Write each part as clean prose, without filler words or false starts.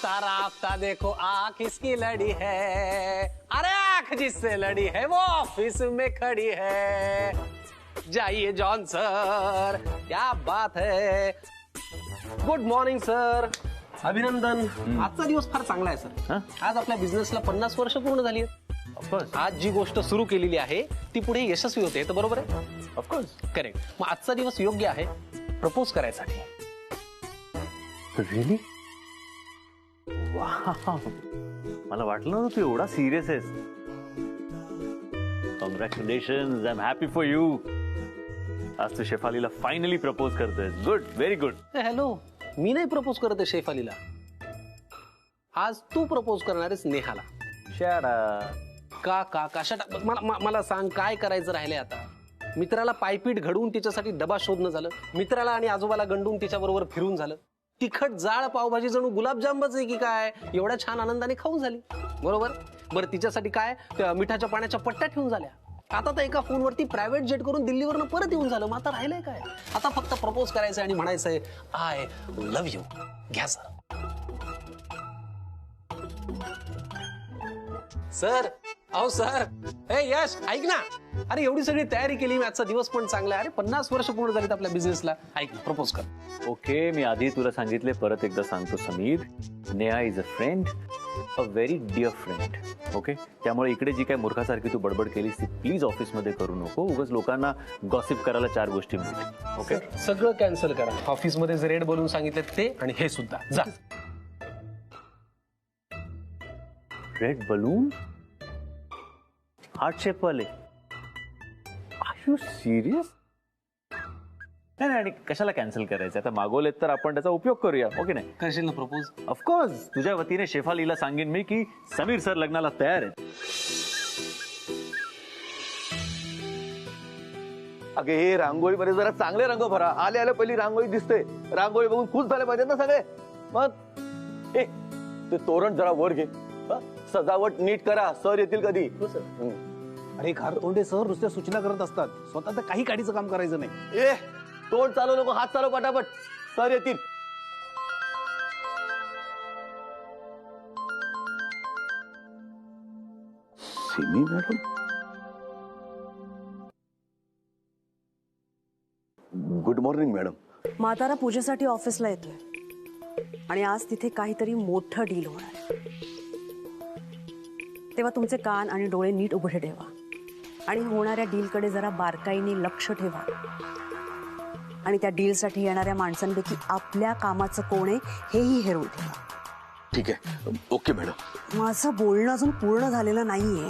राफ्ता राफ्ता देखो आँख किसकी लड़ी है, अरे आँख जिससे लड़ी है वो ऑफिस में खड़ी है। जाइए जॉन सर, क्या बात है। गुड मॉर्निंग सर, अभिनंदन। आजचा दिवस फार चांगला आहे सर। आज आपल्या बिझनेसला 50 वर्ष पूर्ण झाली आहेत। ऑफकोर्स आज जी गोष्ट सुरू केलेली आहे ती पुढे यशस्वी होते, तर बरोबर आहे? Of course correct. मग आजचा दिवस योग्य आहे प्रपोज करायसाठी। रिअली? वाह, मला वाटलं नव्हतं तू एवढा सिरियस आहेस। Congratulations, I am happy for you. आज तू शेफालीला फायनली प्रपोज करतोयस। Good, very good. हॅलो, मी नाही प्रपोज करत आहे शेफालीला, आज तू प्रपोज करणार आहेस नेहाला। का मला सांग, काय करायचं राहिलंय आता? मित्राला पायपीट घडवून तिच्यासाठी डबा शोधणं झालं, मित्राला आणि आजोबाला गंडून तिच्याबरोबर फिरून झालं, तिखट जाळ पावभाजी जणू गुलाबजामच आहे की काय, एवढ्या छान आनंदाने खाऊन झाली, बरोबर? बरं तिच्यासाठी काय मिठाच्या पाण्याच्या पट्ट्या ठेवून झाल्या, आता तर एका फोनवरती प्रायव्हेट जेट करून दिल्लीवरनं परत येऊन झालं। मग आता राहिलंय काय? आता फक्त प्रपोज करायचंय आणि म्हणायचंय आय लव्ह यू। घ्या सर। अहो सर, ए यश ऐक ना, अरे एवढी सगळी तयारी केली मी, आजचा दिवस पण चांगला आहे। अरे 50 वर्ष पूर्ण झालीत आपल्या बिझनेसला, ऐक प्रपोज कर। ओके, मी आधी तुला सांगितले, परत एकदा सांगतो Sameer, Neha is a friend, a very dear friend. Okay, त्यामुळे इकडे जी काय मूर्खासारखी तू बडबड केलीस ती प्लीज ऑफिसमध्ये करू नको, उगाच लोकांना गॉसिप करायला 4 गोष्टी मिळतील। ओके, सगळं कॅन्सल करा, ऑफिसमध्ये जे रेड बोलून सांगितले ते आणि हे सुद्धा जा। रेड बलून, हार्ट शेप वाले, आर यू सिरियस? नाही आणि कशाला कॅन्सल करायचं? आता मागवलेत तर आपण त्याचा उपयोग करूया, ओके नाही? करशील ना प्रपोज? ऑफकोर्स, तुझ्या वतीने शेफालीला सांगेन मी की समीर सर लग्नाला तयार आहेत। अगे हे रांगोळीमध्ये जरा चांगले रंग भरा, आले आले पहिली रांगोळी दिसते, रांगोळी बघून खुश झाले पाहिजेत ना सगळे। मग ए ते तोरण जरा वर घे, सजावट नीट करा, सर येतील कधी। अरे घारतोंडे सर नुसत्या सूचना करत असतात, स्वतः तर काही काढीचं काम करायचं नाही। ए तोंड चालू नको, हात चालू पटापट, सर येतील। Simi madam, good morning madam. म्हातारा पूजेसाठी ऑफिसला येतोय आणि आज तिथे काहीतरी मोठं डील होणार आहे, तेव्हा तुमचे कान आणि डोळे नीट उघडे ठेवा आणि होणाऱ्या डीलकडे जरा बारकाईने लक्ष ठेवा आणि त्या डीलसाठी येणाऱ्या माणसांपैकी आपल्या कामाचं कोण आहे हेही हेरून ठेवा। ठीक आहे, ओके मॅडम। माझं बोलणं अजून पूर्ण झालेलं नाहीये,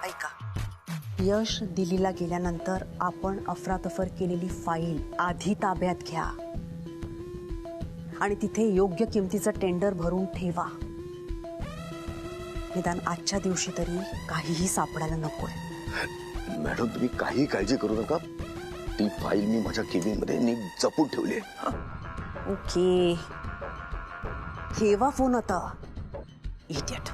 ऐका। यश दिल्लीला गेल्यानंतर आपण अफरातफर केलेली फाईल आधी ताब्यात घ्या आणि तिथे योग्य किमतीचं टेंडर भरून ठेवा, निदान आजच्या दिवशी तरी काहीही सापडायला नकोय। मॅडम तुम्ही काही काळजी करू नका, ती फाईल मी माझ्या केबिन मध्ये नीट जपून ठेवली आहे। ओके, ठेवा फोन आता, इडियट।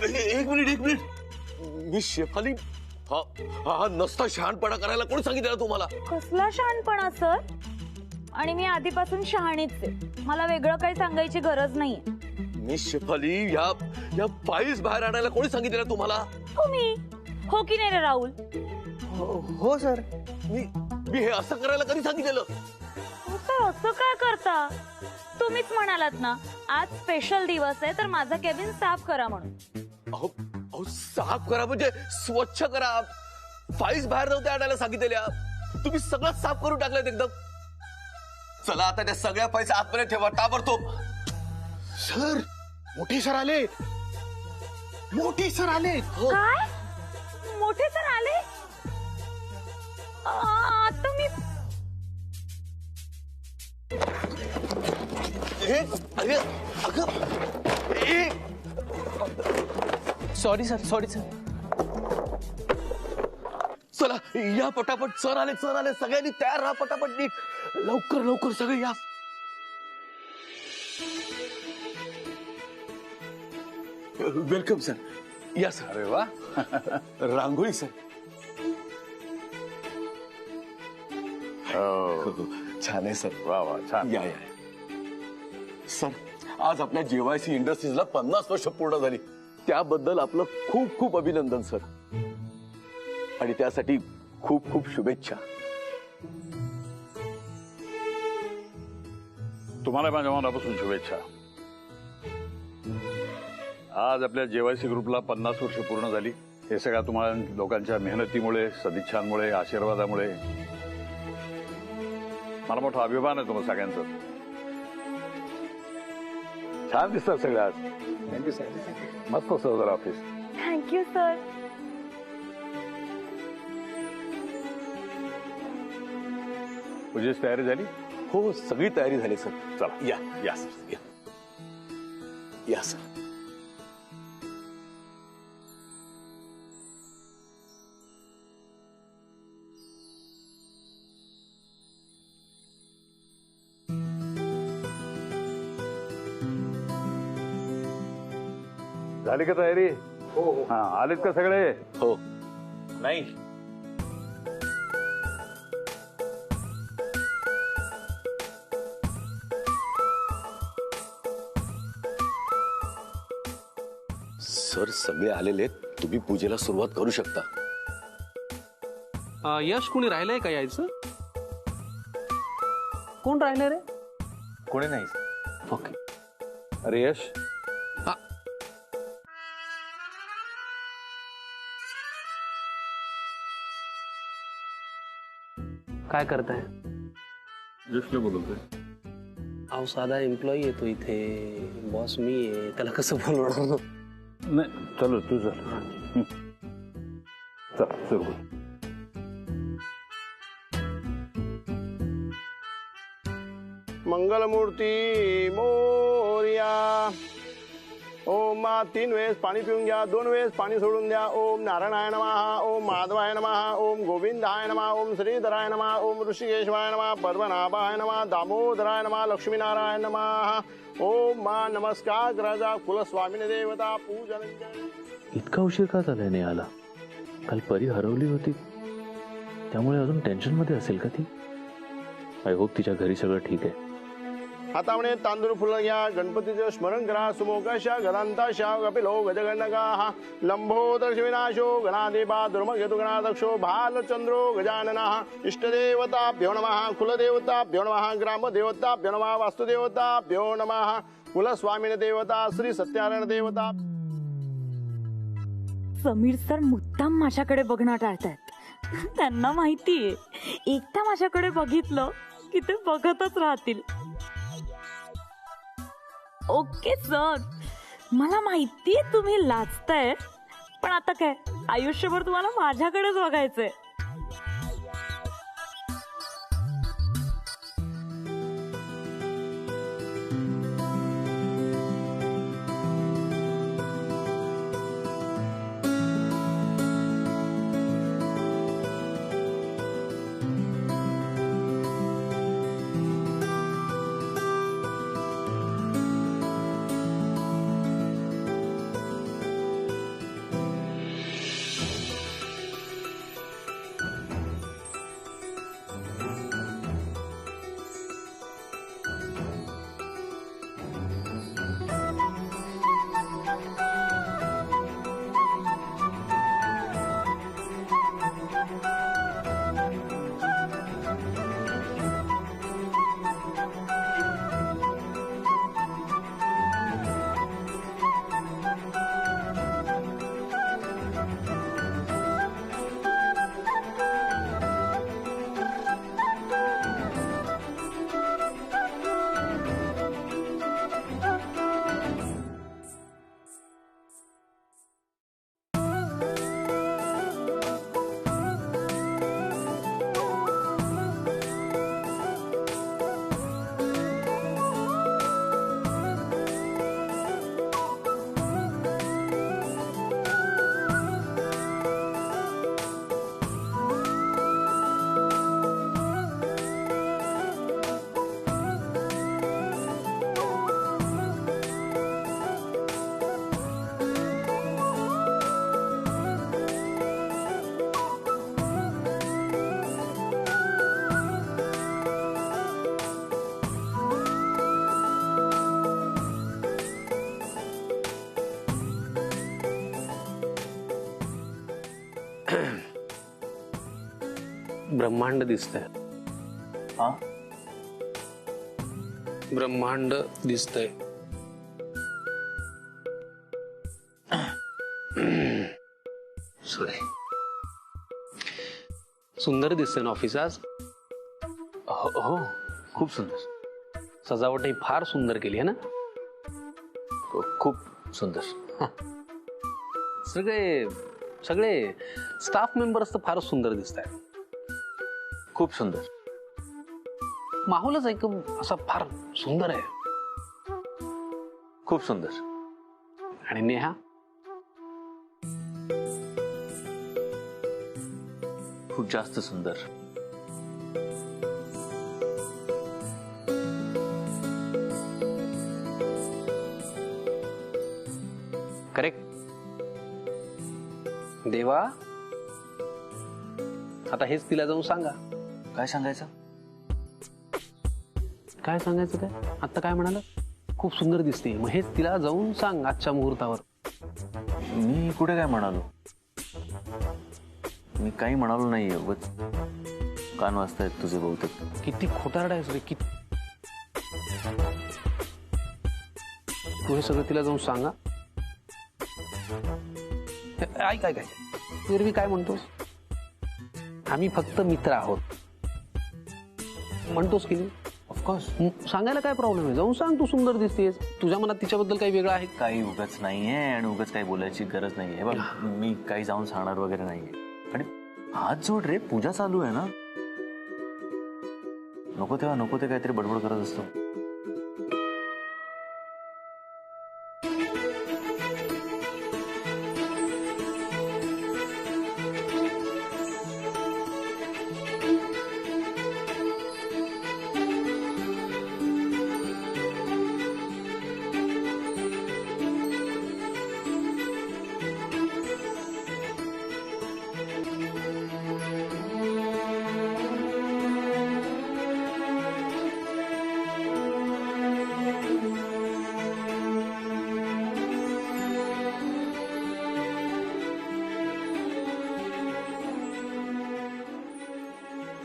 एक मिनिट, मी शेफाली, हा नसता शहाणपणा करायला कोणी सांगितलं तुम्हाला? कसला शहाणपणा सर? आणि मी आधीपासून शहाणीच आहे, मला वेगळं काही सांगायची गरज नाहीये। मी शेफाली, या फाईल्स बाहेर आणायला कोणी सांगितलं तुम्हाला? तुम्ही हो की नाही रे राहुल? हो सर, मी हे असं करायला कधी सांगितलेलं? सर असं काय करता? तुम्हीच म्हणालात ना आज स्पेशल दिवस आहे तर माझा केबिन साफ करा म्हणून। अहो साफ करा म्हणजे स्वच्छ करा, फाईल्स बाहेर नव्हत्या आणायला सांगितलेल्या, तुम्ही सगळं साफ करून टाकलं एकदम। चला आता त्या सगळ्या फाईल्स आतमध्ये ठेवा ताबडतोब। सर मोठे सर आले, मोठे सर आले। काय मोठे सर आले? आता मी अरे अगं सॉरी सर। चला या पटापट, सर आले सगळ्यांनी तयार राहा पटापट, नीट लवकर सगळे या। Welcome sir. या सर. अरे वा. रांगोळी सर. छान आहे सर. वा वा छान. या सर, आज आपल्या जेवायसी इंडस्ट्रीजला 50 वर्ष पूर्ण झाली. त्याबद्दल आपलं खूप खूप अभिनंदन सर. आणि त्यासाठी खूप खूप शुभेच्छा. तुम्हाला माझ्या मनापासून शुभेच्छा. आज आपल्या जेवायसी ग्रुपला 50 वर्ष पूर्ण झाली. हे सगळ्या तुम्हाला लोकांच्या मेहनतीमुळे, सदिच्छांमुळे, आशीर्वादामुळे. मला मोठा अभिमान आहे तुम्हाला सगळ्यांचा. छान दिसतात सगळे आज. Thank you sir. मस्त सर ऑफिस. Thank you sir. पूजेची तयारी झाली? हो, सगळी तयारी झाली सर. चला या या सर. या या सर. झाली का तयारी? हो हो हा, आलेत का सगळे? हो. नाही. सर, सगळे आलेले आहेत. तुम्ही पूजेला सुरुवात करू शकता. यश कोणी राहिलंय का यायचं? कोण राहिलं रे? कोणी नाही. ओके. अरे यश, काय करताय? यशला बोलतोय. अहो, साधा एम्प्लॉई येतो इथे. बॉस मी आहे, त्याला कसं बोलवणार? नाही चलो तू चल. चल सुरू कर. मंगलमूर्ती मोर्या. ओम 3 वेळेस पाणी पिऊन घ्या. 2 वेळेस पाणी सोडून द्या. ओम नारायणाय नमः. ओम माधवाय नमः. ओम गोविंदाय नमः. ओम श्रीधराय नमः. ओम ऋषिकेशवाय नमः. पद्मनाभाय नमः. दामोदराय नमः. लक्ष्मीनारायण नमः. ओम मा नमस्कार राजा कुलस्वामिनी देवता पूजन. इतका उशीर का झालाय नेहाला? काल परी हरवली होती, त्यामुळे अजून टेन्शन मध्ये असेल का ती? आय होप तिच्या घरी सगळं ठीक आहे. हातामध्ये तांदूळ फुलं घ्या. गणपतीचं स्मरण करा. सुमोकाशा गदांताशा कपिलो गजगणगा. लंबोदर विनाशो गणादेवा दुर्मगेतु गणाध्यक्षो भालचंद्रो गजाननः. इष्टदेवताभ्यो नमः. कुलदेवताभ्यो नमः. ग्रामदेवताभ्यो नमः. वास्तुदेवताभ्यो नमः. कुलस्वामिनी देवता श्री सत्यानारायण देवता. समीर सर मुद्दाम माझ्याकडे बघणं टाळतायत. त्यांना माहितीये एकदा माझ्याकडे बघितलं की ते बघतच राहतील. ओके सर, मला माहितीये तुम्ही लाजताय, पण आता काय, आयुष्यभर तुम्हाला माझ्याकडेच बघायचंय. ब्रह्मांड दिसतंय. हा ब्रह्मांड दिसतंय. सॉरी. सुंदर दिसतंय ना ऑफिस आज. हो खूप सुंदर. सजावटही फार सुंदर केली आहे ना. खूप सुंदर. सगळे सगळे स्टाफ मेंबर्स तर फारच सुंदर दिसत आहेत. खूप सुंदर. माहोलच एकदम असा फार सुंदर आहे. खूप सुंदर. आणि नेहा खूप जास्त सुंदर. करेक्ट. देवा आता हेच तिला जाऊन सांगा. काय सांगायचं? काय सांगायचं काय आता काय म्हणाल? खूप सुंदर दिसते. मग हेच तिला जाऊन सांग आजच्या मुहूर्तावर. मी कुठे काय म्हणालो? मी काही म्हणालो नाहीये. उगाच कान वाजतायत तुझे बहुतेक. किती खोटारडा आहेस रे. किती तू हे सगळं तिला जाऊन सांगा. ऐक ऐक ऐक. एरवी काय म्हणतोस? आम्ही फक्त मित्र आहोत म्हणतोस की नाही? ऑफकोर्स. सांगायला काय प्रॉब्लेम आहे? जाऊन सांग तू सुंदर दिसतेस. तुझ्या मनात तिच्याबद्दल काही वेगळं आहे? काही उगाच नाहीये आणि उगाच काही बोलायची गरज नाहीये. बघ मी काही जाऊन सांगणार वगैरे नाहीये. आणि हात जोड रे. पूजा चालू आहे ना. नको तेव्हा नको ते काहीतरी बडबड करत असतो.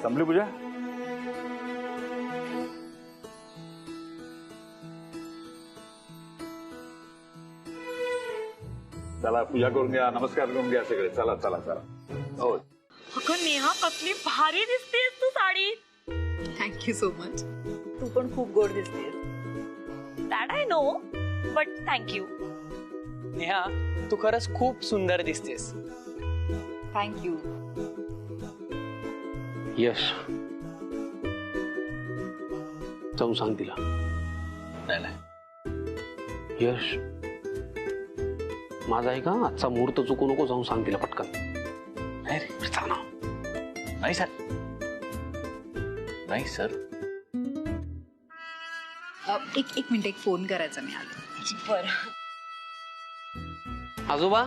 संपली पूजा? चला पूजा करून घ्या. नमस्कार करून घ्या सगळे. चला चला चला. हो. अगं नेहा कसली भारी दिसतेस तू साडी. Thank you so much. तू पण खूप गोड दिसतेस. That I know but thank you. Neha तू खरंच खूप सुंदर दिसतेस. थँक्यू. यश जाऊन सांग तिला. नाही यश माझा आहे का आजचा मुहूर्त चुकू नको. जाऊन सांग तिला पटकन. नाही रे. सांग ना. नाही सर. नाही सर. एक मिनिट. एक फोन करायचा मी आलो. बरं. आजोबा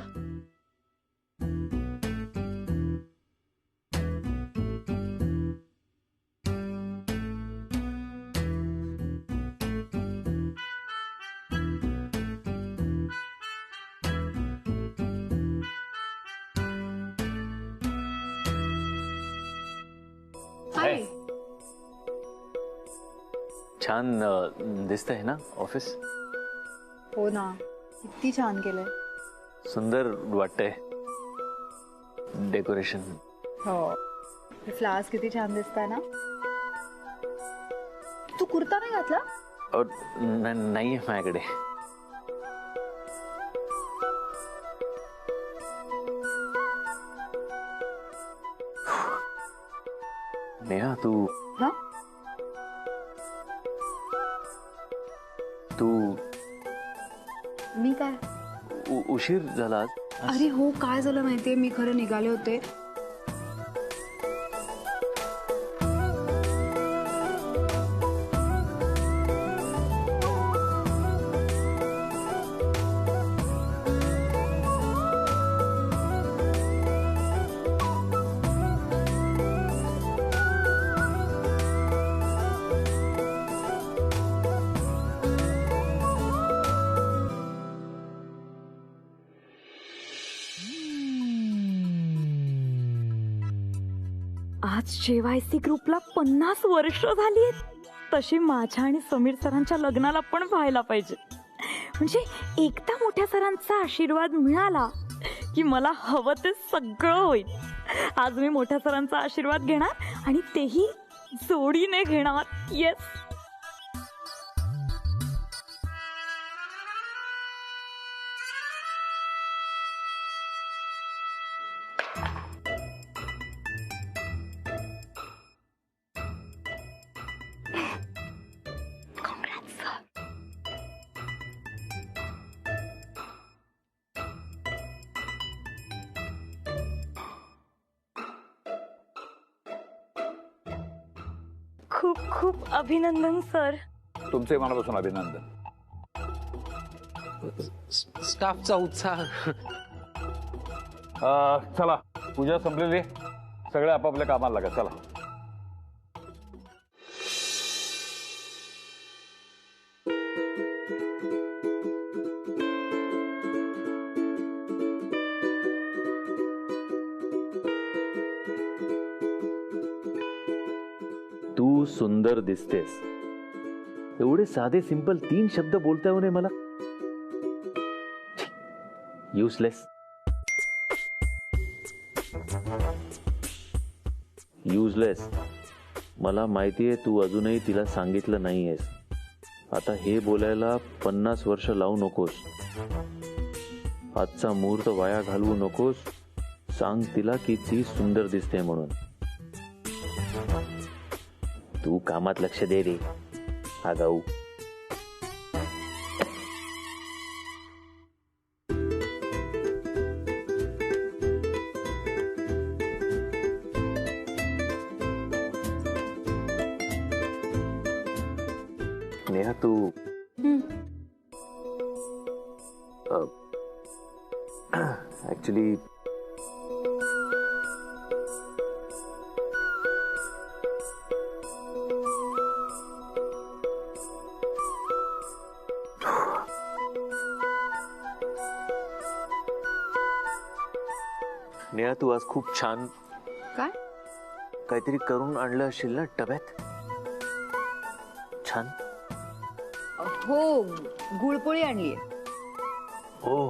हाय. छान दिसतंय ना ऑफिस? हो ना. किती छान केलंय. सुंदर वाटतंय डेकोरेशन. हो. फ्लावर्स किती छान दिसताय ना. तू कुर्ता नाही घातला? नाहीये माझ्याकडे. नेहा तू हा? तू मी काय? उशीर झाला आज. अरे हो. काय झालं माहितीये. मी खरं निघाले होते. आज JYC ग्रुपला 50 वर्ष झाली आहेत. तशी माझ्या आणि समीर सरांच्या लग्नाला पण व्हायला पाहिजे. म्हणजे एकदा मोठ्या सरांचा आशीर्वाद मिळाला की मला हवं ते सगळं होईल. आज मी मोठ्या सरांचा आशीर्वाद घेणार आणि तेही जोडीने घेणार. येस. खूप खूप अभिनंदन सर. तुमचे मनापासून अभिनंदन. स्टाफचा उत्साह. चला, पूजा संपलेली, सगळे आपापल्या कामाला लागा. चला. तू सुंदर दिसतेस. एवढे साधे सिंपल 3 शब्द बोलता येऊ नये मला. युजलेस. युजलेस. मला माहितीये तू अजूनही तिला सांगितलं नाहीयेस. आता हे बोलायला 50 वर्ष लावू नकोस. आजचा मुहूर्त वाया घालवू नकोस. सांग तिला की ती सुंदर दिसते म्हणून. तू कामात लक्ष दे रे आगाऊ. नेहा तू ऍक्च्युली नेहा तू आज खूप छान काय काहीतरी करून आणलं असेल ना डब्यात. छान. हो गुळपोळी आणली. ओ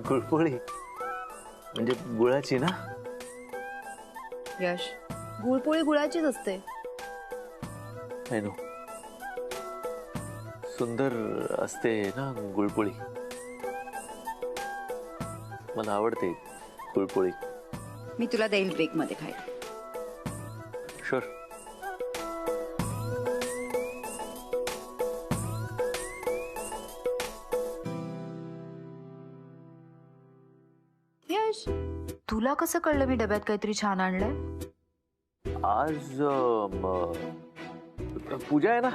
गुळपोळी म्हणजे गुळाची ना. यश गुळपोळी गुळाचीच असते. I know. सुंदर असते ना गुळपोळी. मला आवडते गुळपोळी. मी तुला देईल ब्रेक मध्ये खायला. शुअर. यश तुला कसं कळलं मी डब्यात काहीतरी छान आणलंय? आज पूजा आहे ना.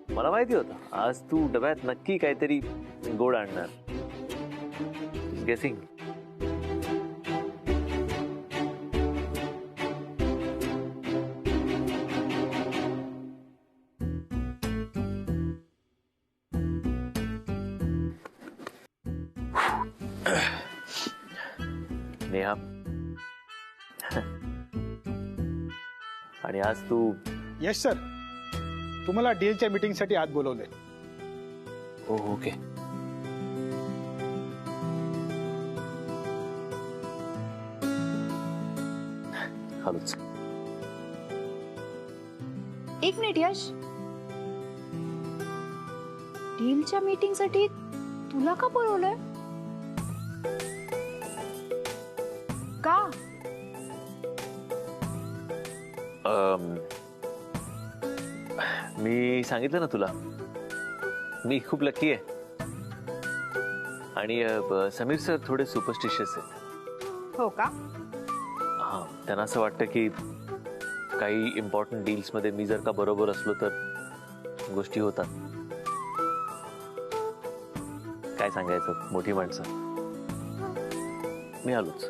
मला माहिती होतं आज तू डब्यात नक्की काहीतरी गोड आणणार. गेसिंग. नेहा आणि आज तू. यश सर तुम्हाला डीलच्या मीटिंगसाठी आत बोलवले. ओके. हॅलोच. एक मिनिट यश, डीलच्या मीटिंग साठी तुला का बोलवलंय? का? मी सांगितलं ना तुला मी खूप लकी आहे. आणि समीर सर थोडे सुपरस्टिशियस आहेत. हो का? हा, त्यांना असं वाटतं की काही इम्पॉर्टंट डील्स मध्ये मी जर का बरोबर असलो तर गोष्टी होतात. काय सांगायचं, मोठी माणसं. मी आलोच.